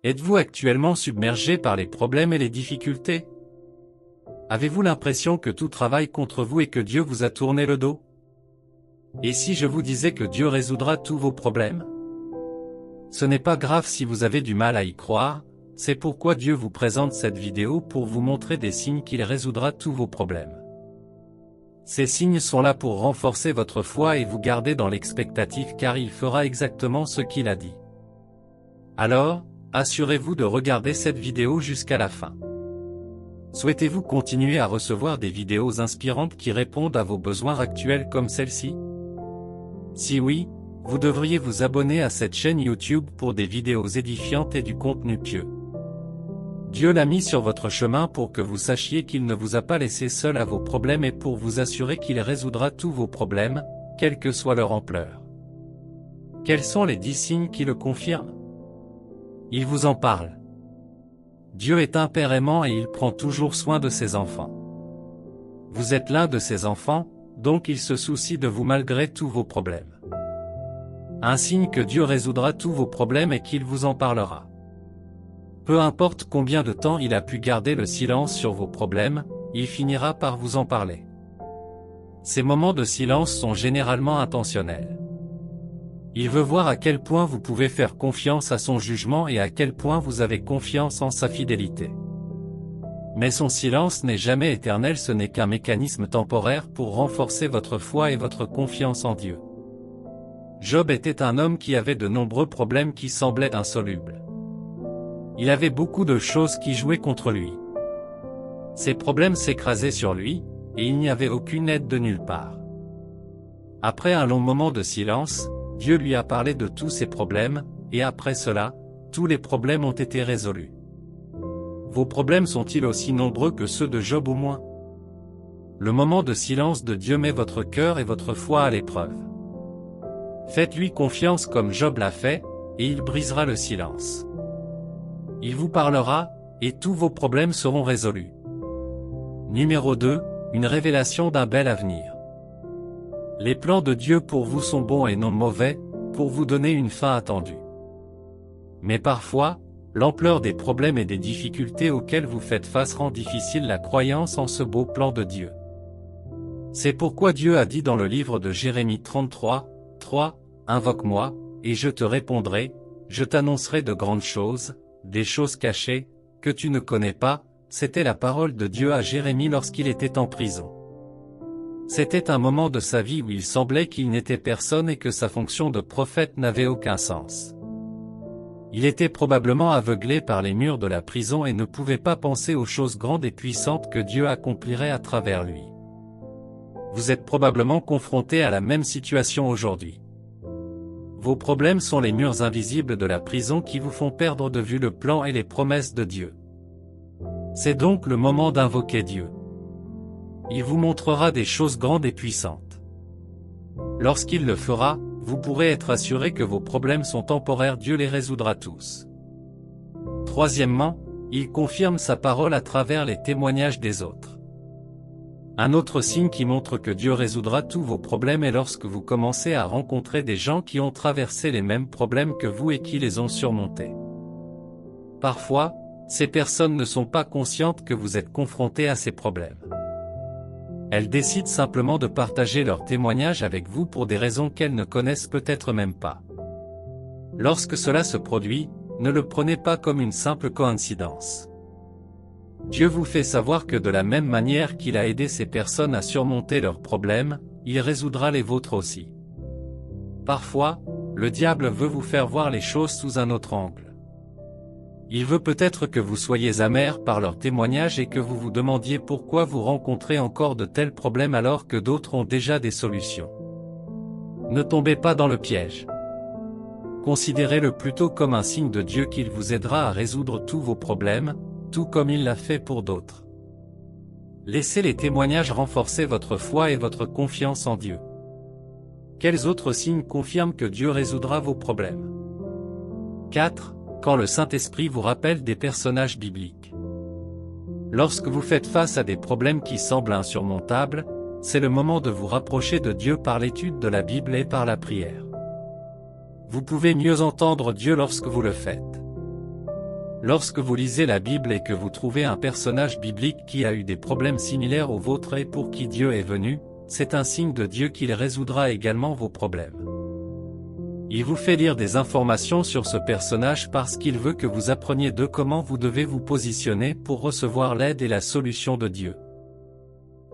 Êtes-vous actuellement submergé par les problèmes et les difficultés? Avez-vous l'impression que tout travaille contre vous et que Dieu vous a tourné le dos? Et si je vous disais que Dieu résoudra tous vos problèmes? Ce n'est pas grave si vous avez du mal à y croire, c'est pourquoi Dieu vous présente cette vidéo pour vous montrer des signes qu'il résoudra tous vos problèmes. Ces signes sont là pour renforcer votre foi et vous garder dans l'expectative car il fera exactement ce qu'il a dit. Alors, assurez-vous de regarder cette vidéo jusqu'à la fin. Souhaitez-vous continuer à recevoir des vidéos inspirantes qui répondent à vos besoins actuels comme celle-ci? Si oui, vous devriez vous abonner à cette chaîne YouTube pour des vidéos édifiantes et du contenu pieux. Dieu l'a mis sur votre chemin pour que vous sachiez qu'il ne vous a pas laissé seul à vos problèmes et pour vous assurer qu'il résoudra tous vos problèmes, quelle que soit leur ampleur. Quels sont les 10 signes qui le confirment? Il vous en parle. Dieu est un Père aimant et il prend toujours soin de ses enfants. Vous êtes l'un de ses enfants, donc il se soucie de vous malgré tous vos problèmes. Un signe que Dieu résoudra tous vos problèmes est qu'il vous en parlera. Peu importe combien de temps il a pu garder le silence sur vos problèmes, il finira par vous en parler. Ces moments de silence sont généralement intentionnels. Il veut voir à quel point vous pouvez faire confiance à son jugement et à quel point vous avez confiance en sa fidélité. Mais son silence n'est jamais éternel, ce n'est qu'un mécanisme temporaire pour renforcer votre foi et votre confiance en Dieu. Job était un homme qui avait de nombreux problèmes qui semblaient insolubles. Il avait beaucoup de choses qui jouaient contre lui. Ses problèmes s'écrasaient sur lui, et il n'y avait aucune aide de nulle part. Après un long moment de silence, Dieu lui a parlé de tous ses problèmes, et après cela, tous les problèmes ont été résolus. Vos problèmes sont-ils aussi nombreux que ceux de Job au moins? Le moment de silence de Dieu met votre cœur et votre foi à l'épreuve. Faites-lui confiance comme Job l'a fait, et il brisera le silence. Il vous parlera, et tous vos problèmes seront résolus. Numéro 2, une révélation d'un bel avenir. Les plans de Dieu pour vous sont bons et non mauvais, pour vous donner une fin attendue. Mais parfois, l'ampleur des problèmes et des difficultés auxquelles vous faites face rend difficile la croyance en ce beau plan de Dieu. C'est pourquoi Dieu a dit dans le livre de Jérémie 33, 3, « Invoque-moi, et je te répondrai, je t'annoncerai de grandes choses, des choses cachées, que tu ne connais pas », c'était la parole de Dieu à Jérémie lorsqu'il était en prison. C'était un moment de sa vie où il semblait qu'il n'était personne et que sa fonction de prophète n'avait aucun sens. Il était probablement aveuglé par les murs de la prison et ne pouvait pas penser aux choses grandes et puissantes que Dieu accomplirait à travers lui. Vous êtes probablement confronté à la même situation aujourd'hui. Vos problèmes sont les murs invisibles de la prison qui vous font perdre de vue le plan et les promesses de Dieu. C'est donc le moment d'invoquer Dieu. Il vous montrera des choses grandes et puissantes. Lorsqu'il le fera, vous pourrez être assuré que vos problèmes sont temporaires, Dieu les résoudra tous. Troisièmement, il confirme sa parole à travers les témoignages des autres. Un autre signe qui montre que Dieu résoudra tous vos problèmes est lorsque vous commencez à rencontrer des gens qui ont traversé les mêmes problèmes que vous et qui les ont surmontés. Parfois, ces personnes ne sont pas conscientes que vous êtes confronté à ces problèmes. Elles décident simplement de partager leurs témoignages avec vous pour des raisons qu'elles ne connaissent peut-être même pas. Lorsque cela se produit, ne le prenez pas comme une simple coïncidence. Dieu vous fait savoir que de la même manière qu'il a aidé ces personnes à surmonter leurs problèmes, il résoudra les vôtres aussi. Parfois, le diable veut vous faire voir les choses sous un autre angle. Il veut peut-être que vous soyez amer par leurs témoignages et que vous vous demandiez pourquoi vous rencontrez encore de tels problèmes alors que d'autres ont déjà des solutions. Ne tombez pas dans le piège. Considérez-le plutôt comme un signe de Dieu qu'il vous aidera à résoudre tous vos problèmes, tout comme il l'a fait pour d'autres. Laissez les témoignages renforcer votre foi et votre confiance en Dieu. Quels autres signes confirment que Dieu résoudra vos problèmes? 4. Quand le Saint-Esprit vous rappelle des personnages bibliques. Lorsque vous faites face à des problèmes qui semblent insurmontables, c'est le moment de vous rapprocher de Dieu par l'étude de la Bible et par la prière. Vous pouvez mieux entendre Dieu lorsque vous le faites. Lorsque vous lisez la Bible et que vous trouvez un personnage biblique qui a eu des problèmes similaires aux vôtres et pour qui Dieu est venu, c'est un signe de Dieu qu'il résoudra également vos problèmes. Il vous fait lire des informations sur ce personnage parce qu'il veut que vous appreniez de comment vous devez vous positionner pour recevoir l'aide et la solution de Dieu.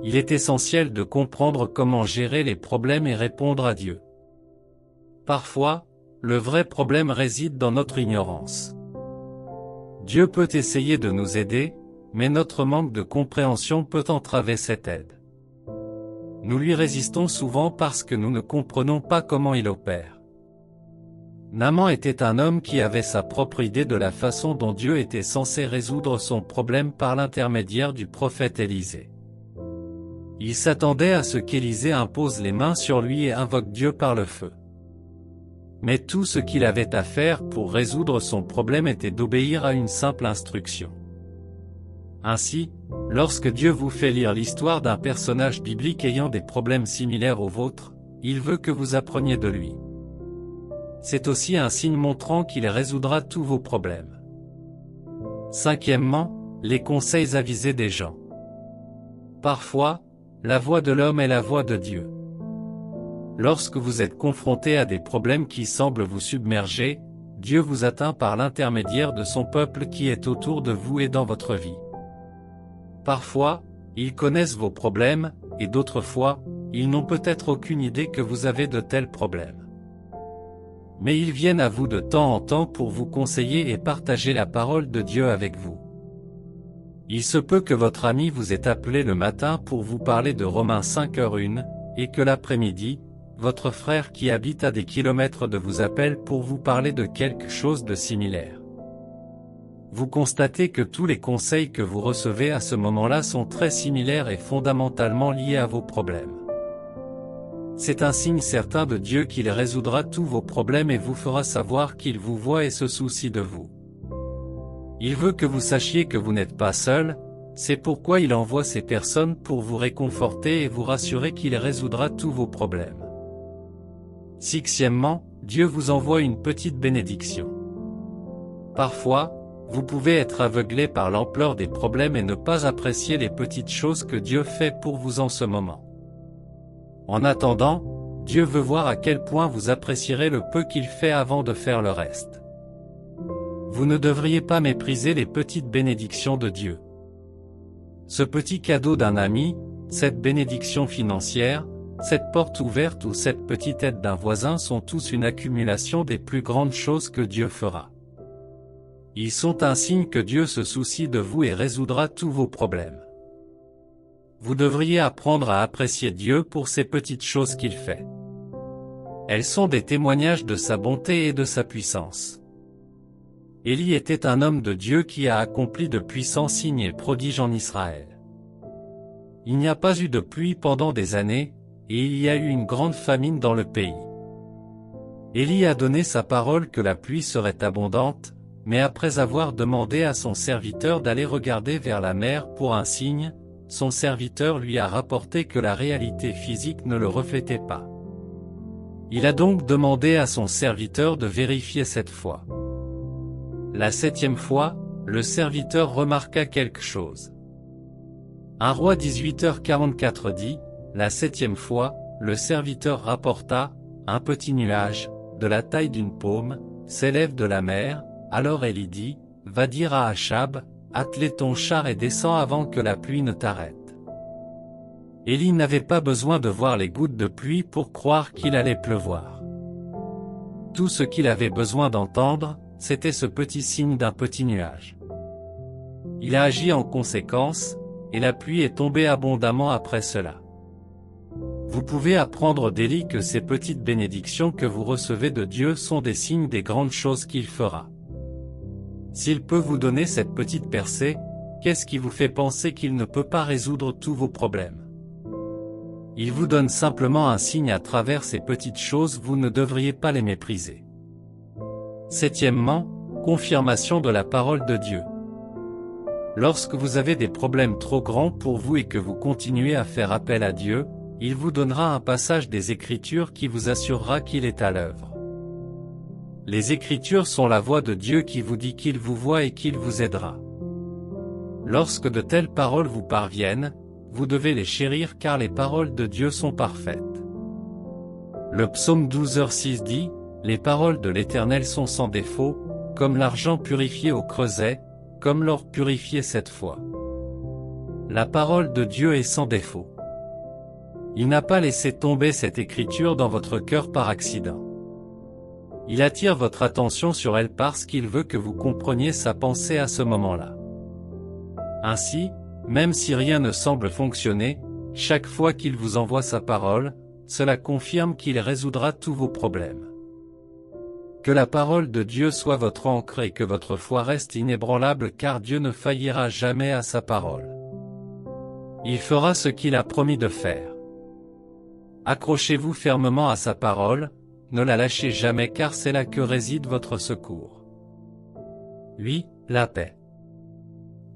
Il est essentiel de comprendre comment gérer les problèmes et répondre à Dieu. Parfois, le vrai problème réside dans notre ignorance. Dieu peut essayer de nous aider, mais notre manque de compréhension peut entraver cette aide. Nous lui résistons souvent parce que nous ne comprenons pas comment il opère. Naaman était un homme qui avait sa propre idée de la façon dont Dieu était censé résoudre son problème par l'intermédiaire du prophète Élisée. Il s'attendait à ce qu'Élisée impose les mains sur lui et invoque Dieu par le feu. Mais tout ce qu'il avait à faire pour résoudre son problème était d'obéir à une simple instruction. Ainsi, lorsque Dieu vous fait lire l'histoire d'un personnage biblique ayant des problèmes similaires aux vôtres, il veut que vous appreniez de lui. C'est aussi un signe montrant qu'il résoudra tous vos problèmes. Cinquièmement, les conseils avisés des gens. Parfois, la voix de l'homme est la voix de Dieu. Lorsque vous êtes confronté à des problèmes qui semblent vous submerger, Dieu vous atteint par l'intermédiaire de son peuple qui est autour de vous et dans votre vie. Parfois, ils connaissent vos problèmes, et d'autres fois, ils n'ont peut-être aucune idée que vous avez de tels problèmes. Mais ils viennent à vous de temps en temps pour vous conseiller et partager la parole de Dieu avec vous. Il se peut que votre ami vous ait appelé le matin pour vous parler de Romains 5h1, et que l'après-midi, votre frère qui habite à des kilomètres de vous appelle pour vous parler de quelque chose de similaire. Vous constatez que tous les conseils que vous recevez à ce moment-là sont très similaires et fondamentalement liés à vos problèmes. C'est un signe certain de Dieu qu'il résoudra tous vos problèmes et vous fera savoir qu'il vous voit et se soucie de vous. Il veut que vous sachiez que vous n'êtes pas seul, c'est pourquoi il envoie ces personnes pour vous réconforter et vous rassurer qu'il résoudra tous vos problèmes. Sixièmement, Dieu vous envoie une petite bénédiction. Parfois, vous pouvez être aveuglé par l'ampleur des problèmes et ne pas apprécier les petites choses que Dieu fait pour vous en ce moment. En attendant, Dieu veut voir à quel point vous apprécierez le peu qu'il fait avant de faire le reste. Vous ne devriez pas mépriser les petites bénédictions de Dieu. Ce petit cadeau d'un ami, cette bénédiction financière, cette porte ouverte ou cette petite aide d'un voisin sont tous une accumulation des plus grandes choses que Dieu fera. Ils sont un signe que Dieu se soucie de vous et résoudra tous vos problèmes. Vous devriez apprendre à apprécier Dieu pour ces petites choses qu'il fait. Elles sont des témoignages de sa bonté et de sa puissance. Élie était un homme de Dieu qui a accompli de puissants signes et prodiges en Israël. Il n'y a pas eu de pluie pendant des années, et il y a eu une grande famine dans le pays. Élie a donné sa parole que la pluie serait abondante, mais après avoir demandé à son serviteur d'aller regarder vers la mer pour un signe, son serviteur lui a rapporté que la réalité physique ne le reflétait pas. Il a donc demandé à son serviteur de vérifier cette fois. La septième fois, le serviteur remarqua quelque chose. 1 Roi 18h44 dit, la septième fois, le serviteur rapporta, un petit nuage, de la taille d'une paume, s'élève de la mer. Alors Élie dit, va dire à Achab, attelle ton char et descends avant que la pluie ne t'arrête. Élie n'avait pas besoin de voir les gouttes de pluie pour croire qu'il allait pleuvoir. Tout ce qu'il avait besoin d'entendre, c'était ce petit signe d'un petit nuage. Il a agi en conséquence, et la pluie est tombée abondamment après cela. Vous pouvez apprendre d'Élie que ces petites bénédictions que vous recevez de Dieu sont des signes des grandes choses qu'il fera. S'il peut vous donner cette petite percée, qu'est-ce qui vous fait penser qu'il ne peut pas résoudre tous vos problèmes? Il vous donne simplement un signe à travers ces petites choses, vous ne devriez pas les mépriser. Septièmement, confirmation de la parole de Dieu. Lorsque vous avez des problèmes trop grands pour vous et que vous continuez à faire appel à Dieu, il vous donnera un passage des Écritures qui vous assurera qu'il est à l'œuvre. Les Écritures sont la voix de Dieu qui vous dit qu'il vous voit et qu'il vous aidera. Lorsque de telles paroles vous parviennent, vous devez les chérir car les paroles de Dieu sont parfaites. Le psaume 12h6 dit, « Les paroles de l'Éternel sont sans défaut, comme l'argent purifié au creuset, comme l'or purifié 7 fois. » La parole de Dieu est sans défaut. Il n'a pas laissé tomber cette écriture dans votre cœur par accident. Il attire votre attention sur elle parce qu'il veut que vous compreniez sa pensée à ce moment-là. Ainsi, même si rien ne semble fonctionner, chaque fois qu'il vous envoie sa parole, cela confirme qu'il résoudra tous vos problèmes. Que la parole de Dieu soit votre ancre et que votre foi reste inébranlable car Dieu ne faillira jamais à sa parole. Il fera ce qu'il a promis de faire. Accrochez-vous fermement à sa parole, ne la lâchez jamais car c'est là que réside votre secours. 8. La paix.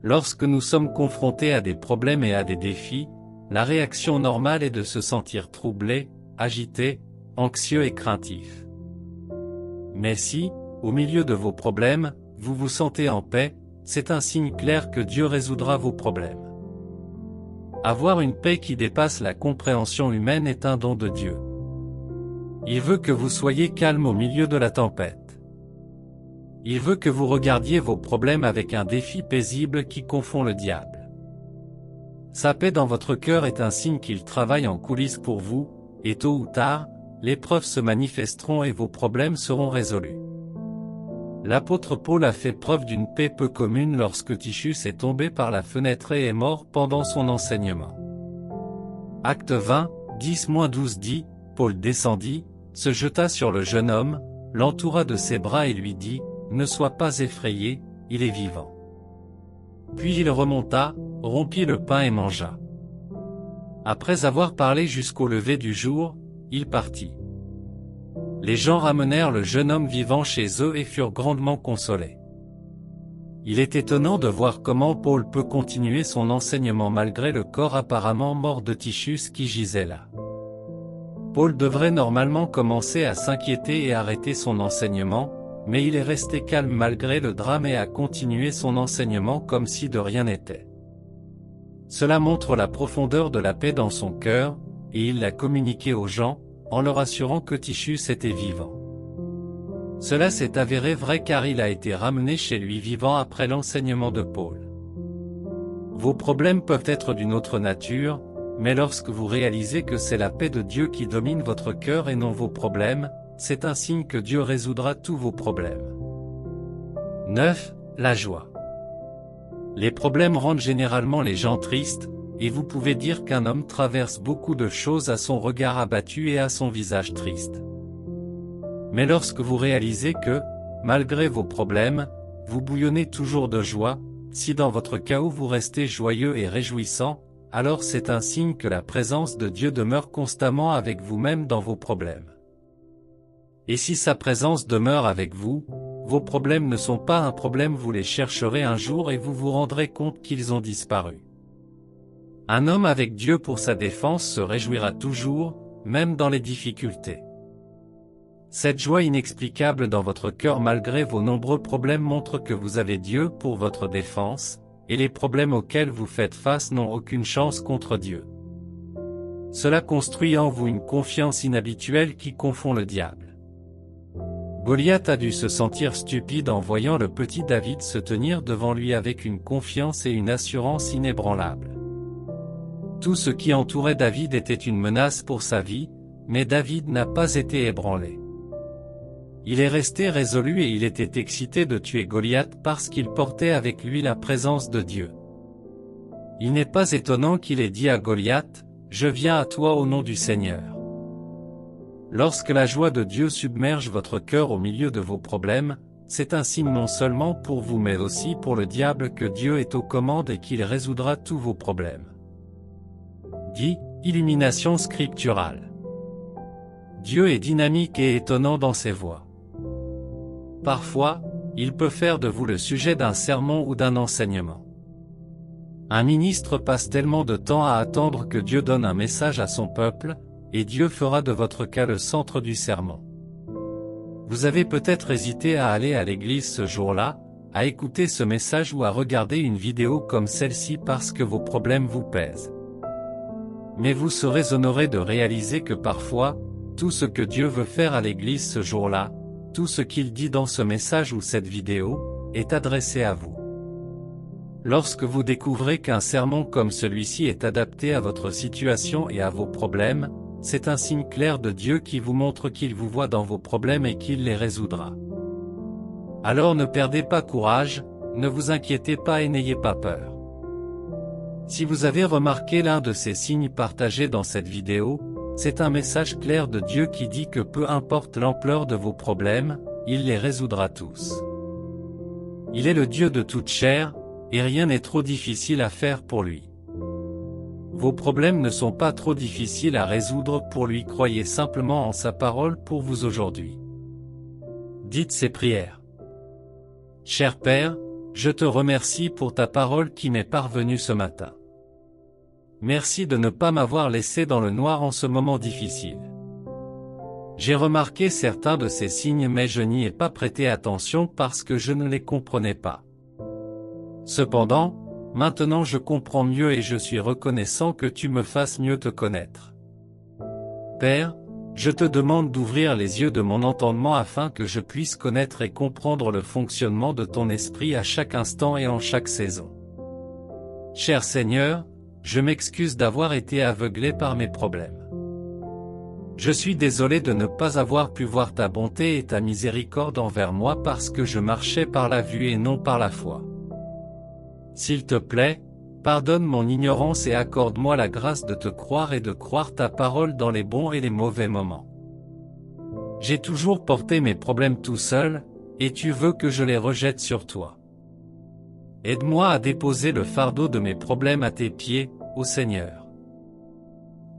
Lorsque nous sommes confrontés à des problèmes et à des défis, la réaction normale est de se sentir troublé, agité, anxieux et craintif. Mais si, au milieu de vos problèmes, vous vous sentez en paix, c'est un signe clair que Dieu résoudra vos problèmes. Avoir une paix qui dépasse la compréhension humaine est un don de Dieu. Il veut que vous soyez calme au milieu de la tempête. Il veut que vous regardiez vos problèmes avec un défi paisible qui confond le diable. Sa paix dans votre cœur est un signe qu'il travaille en coulisses pour vous, et tôt ou tard, les preuves se manifesteront et vos problèmes seront résolus. L'apôtre Paul a fait preuve d'une paix peu commune lorsque Tychus est tombé par la fenêtre et est mort pendant son enseignement. Acte 20, 10-12 dit, Paul descendit, se jeta sur le jeune homme, l'entoura de ses bras et lui dit, « Ne sois pas effrayé, il est vivant. » Puis il remonta, rompit le pain et mangea. Après avoir parlé jusqu'au lever du jour, il partit. Les gens ramenèrent le jeune homme vivant chez eux et furent grandement consolés. Il est étonnant de voir comment Paul peut continuer son enseignement malgré le corps apparemment mort de Tychus qui gisait là. Paul devrait normalement commencer à s'inquiéter et arrêter son enseignement, mais il est resté calme malgré le drame et a continué son enseignement comme si de rien n'était. Cela montre la profondeur de la paix dans son cœur, et il l'a communiqué aux gens, en leur assurant que Tychus était vivant. Cela s'est avéré vrai car il a été ramené chez lui vivant après l'enseignement de Paul. Vos problèmes peuvent être d'une autre nature, mais lorsque vous réalisez que c'est la paix de Dieu qui domine votre cœur et non vos problèmes, c'est un signe que Dieu résoudra tous vos problèmes. 9. La joie. Les problèmes rendent généralement les gens tristes, et vous pouvez dire qu'un homme traverse beaucoup de choses à son regard abattu et à son visage triste. Mais lorsque vous réalisez que, malgré vos problèmes, vous bouillonnez toujours de joie, si dans votre chaos vous restez joyeux et réjouissant, alors c'est un signe que la présence de Dieu demeure constamment avec vous-même dans vos problèmes. Et si sa présence demeure avec vous, vos problèmes ne sont pas un problème, vous les chercherez un jour et vous vous rendrez compte qu'ils ont disparu. Un homme avec Dieu pour sa défense se réjouira toujours, même dans les difficultés. Cette joie inexplicable dans votre cœur malgré vos nombreux problèmes montre que vous avez Dieu pour votre défense, et les problèmes auxquels vous faites face n'ont aucune chance contre Dieu. Cela construit en vous une confiance inhabituelle qui confond le diable. Goliath a dû se sentir stupide en voyant le petit David se tenir devant lui avec une confiance et une assurance inébranlables. Tout ce qui entourait David était une menace pour sa vie, mais David n'a pas été ébranlé. Il est resté résolu et il était excité de tuer Goliath parce qu'il portait avec lui la présence de Dieu. Il n'est pas étonnant qu'il ait dit à Goliath, « Je viens à toi au nom du Seigneur ». Lorsque la joie de Dieu submerge votre cœur au milieu de vos problèmes, c'est un signe non seulement pour vous mais aussi pour le diable que Dieu est aux commandes et qu'il résoudra tous vos problèmes. 10. Illumination scripturale. Dieu est dynamique et étonnant dans ses voies. Parfois, il peut faire de vous le sujet d'un sermon ou d'un enseignement. Un ministre passe tellement de temps à attendre que Dieu donne un message à son peuple, et Dieu fera de votre cas le centre du sermon. Vous avez peut-être hésité à aller à l'église ce jour-là, à écouter ce message ou à regarder une vidéo comme celle-ci parce que vos problèmes vous pèsent. Mais vous serez honoré de réaliser que parfois, tout ce que Dieu veut faire à l'église ce jour-là, tout ce qu'il dit dans ce message ou cette vidéo, est adressé à vous. Lorsque vous découvrez qu'un sermon comme celui-ci est adapté à votre situation et à vos problèmes, c'est un signe clair de Dieu qui vous montre qu'il vous voit dans vos problèmes et qu'il les résoudra. Alors ne perdez pas courage, ne vous inquiétez pas et n'ayez pas peur. Si vous avez remarqué l'un de ces signes partagés dans cette vidéo, c'est un message clair de Dieu qui dit que peu importe l'ampleur de vos problèmes, il les résoudra tous. Il est le Dieu de toute chair, et rien n'est trop difficile à faire pour lui. Vos problèmes ne sont pas trop difficiles à résoudre pour lui, croyez simplement en sa parole pour vous aujourd'hui. Dites ces prières. Cher Père, je te remercie pour ta parole qui m'est parvenue ce matin. Merci de ne pas m'avoir laissé dans le noir en ce moment difficile. J'ai remarqué certains de ces signes mais je n'y ai pas prêté attention parce que je ne les comprenais pas. Cependant, maintenant je comprends mieux et je suis reconnaissant que tu me fasses mieux te connaître. Père, je te demande d'ouvrir les yeux de mon entendement afin que je puisse connaître et comprendre le fonctionnement de ton esprit à chaque instant et en chaque saison. Cher Seigneur, je m'excuse d'avoir été aveuglé par mes problèmes. Je suis désolé de ne pas avoir pu voir ta bonté et ta miséricorde envers moi parce que je marchais par la vue et non par la foi. S'il te plaît, pardonne mon ignorance et accorde-moi la grâce de te croire et de croire ta parole dans les bons et les mauvais moments. J'ai toujours porté mes problèmes tout seul, et tu veux que je les rejette sur toi. Aide-moi à déposer le fardeau de mes problèmes à tes pieds, ô Seigneur.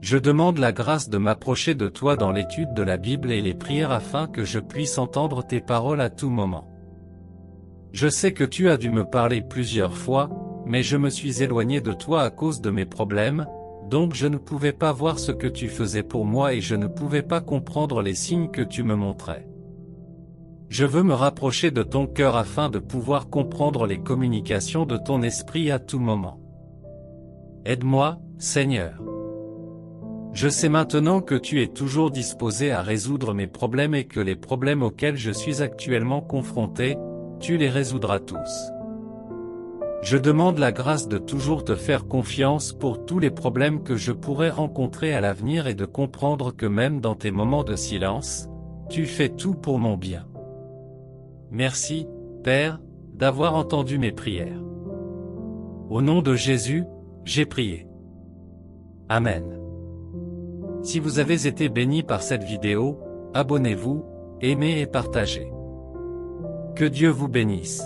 Je demande la grâce de m'approcher de toi dans l'étude de la Bible et les prières afin que je puisse entendre tes paroles à tout moment. Je sais que tu as dû me parler plusieurs fois, mais je me suis éloigné de toi à cause de mes problèmes, donc je ne pouvais pas voir ce que tu faisais pour moi et je ne pouvais pas comprendre les signes que tu me montrais. Je veux me rapprocher de ton cœur afin de pouvoir comprendre les communications de ton esprit à tout moment. Aide-moi, Seigneur. Je sais maintenant que tu es toujours disposé à résoudre mes problèmes et que les problèmes auxquels je suis actuellement confronté, tu les résoudras tous. Je demande la grâce de toujours te faire confiance pour tous les problèmes que je pourrais rencontrer à l'avenir et de comprendre que même dans tes moments de silence, tu fais tout pour mon bien. Merci, Père, d'avoir entendu mes prières. Au nom de Jésus, j'ai prié. Amen. Si vous avez été béni par cette vidéo, abonnez-vous, aimez et partagez. Que Dieu vous bénisse.